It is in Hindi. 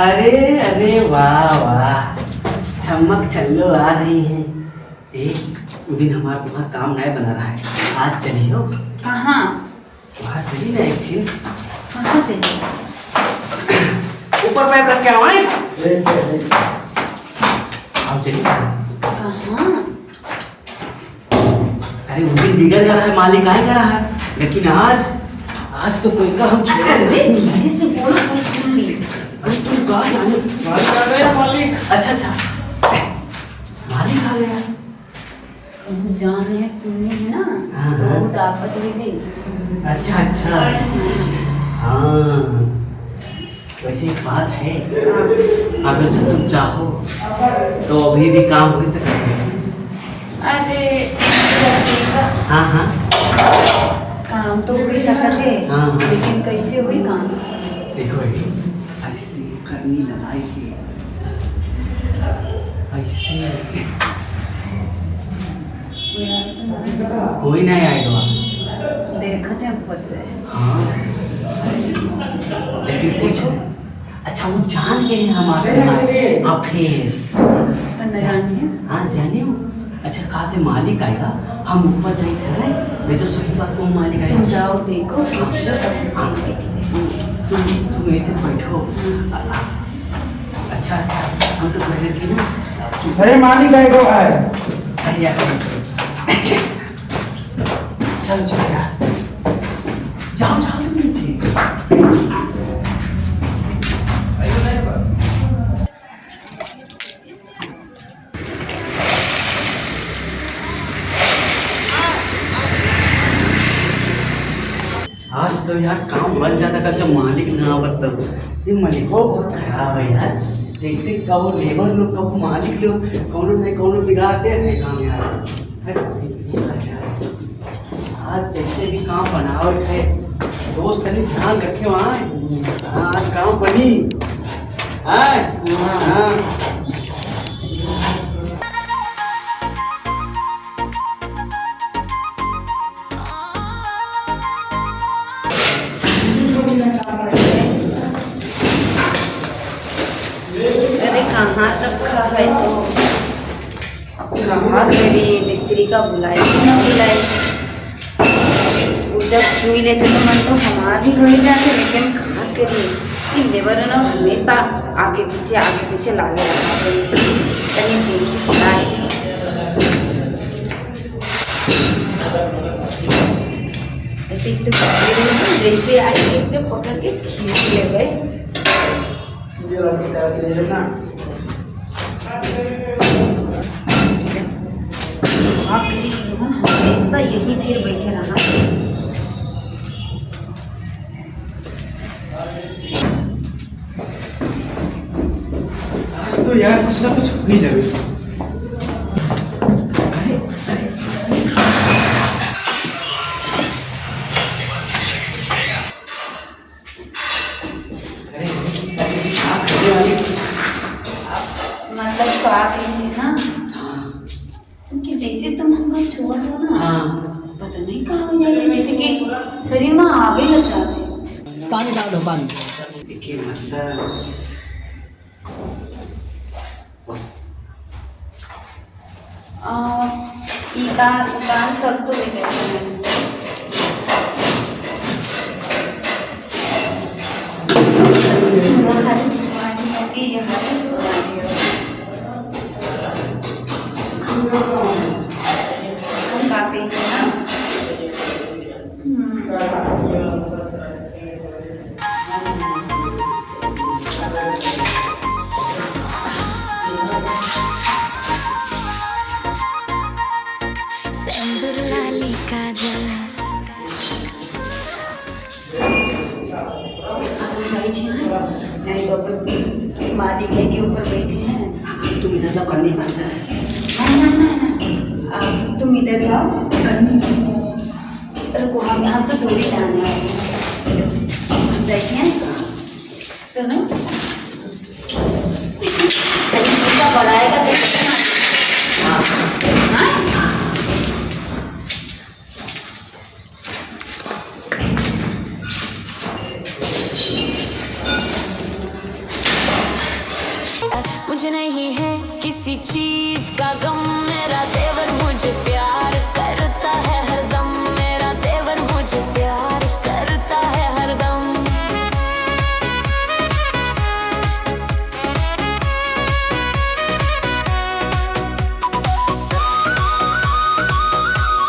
अरे अरे वाह वाह, चमक छल्लो आ रही है। उस दिन हमारा तुम्हारा काम नहीं बना रहा है, आज चली हो। कहाँ वहाँ चली ना एक चीज। कहाँ चलिए? ऊपर पैर रख के आओ। आओ चलिए। कहाँ? अरे उस दिन बिगड़ गया है, मालिक आए करा है, लेकिन आज तो कोई का हम छोड़ अरे धीरे से बोलो, कोई सुन ली। अरे तुम कहाँ जाने? मालिक आ गया मालिक। अच्छा मालिक आ गया। जाने है सुनने है ना, हाँ। बहुत आफत हुई जी। अच्छा हाँ, वैसे एक बात है, अगर तुम चाहो तो अभी भी काम हो सकता है। अरे हाँ काम तो हो सकते है, हाँ। लेकिन कैसे हुई काम? देखो ऐसे करनी लगाई के ऐसे कोई नहीं आएगा। देखते हैं ऊपर से। हाँ लेकिन कुछ अच्छा वो जान गए हैं हमारे यहाँ। अब फिर न जानिए। हाँ जाने हो। अच्छा कहा थे मालिक आएगा, हम ऊपर जाए थे नहीं तो सही बात को मालिक आएगा। तुम जाओ देखो, पूछ लो, तब हम बैठे थे। तुम इधर बैठो। अच्छा हम तो कह रहे कि ना अरे मालिक आएगा आए। अरे यार चलो यार, जाओ तुम नीचे। आज तो यार काम बन जाता कर जब मालिक ना आवत तब। ये मालिक बहुत खराब है यार, जैसे कहो लेबर लोग कहो मालिक लोग कौनो नहीं कौनो बिगाड़ते हैं काम यार। आज जैसे भी काम बनावट है, दोस्त कहीं ध्यान रखे वहाँ। हाँ आज काम बनी। हाँ अरे कहाँ रखा है तो? कहाँ मेरी मिस्त्री का बुलाई कि ना बुलाई? वो जब छुई लेते तो मन तो हमार भी हो जाते, लेकिन कहाँ के भी इन लेबर ना हमेशा आगे पीछे लागे रखा कहीं दिल की बुलाई। ऐसे एक तो जैसे आई ऐसे पकड़ के खींच ले गए। हमेशा यही थिर बैठे रहा। आज तो यार कुछ ना कुछ हो ही जरूर। मतलब तो आ गई है ना, क्योंकि जैसे तुम हमको छुआ हो ना, पता नहीं कहाँ हो जाते, जैसे कि शरीर में आगे लग जाते। पानी डाल दो पानी। देखिए मतलब दुकान सब तो ले जाते हैं। वो खाली पानी होगी, ये खाली पानी होगी। हम काफी है ना। सिंदूर लाली काजल जाई थी हाँ? नहीं तो मालिक है के ऊपर बैठे हैं। तुम इधर जाओ, करनी बंद है। तुम इधर जाओ। रुको, हम तो डोरी जाना है। देखिए सुनो, बढ़ाएगा तो हाँ? मुझे नहीं है किसी चीज का गम।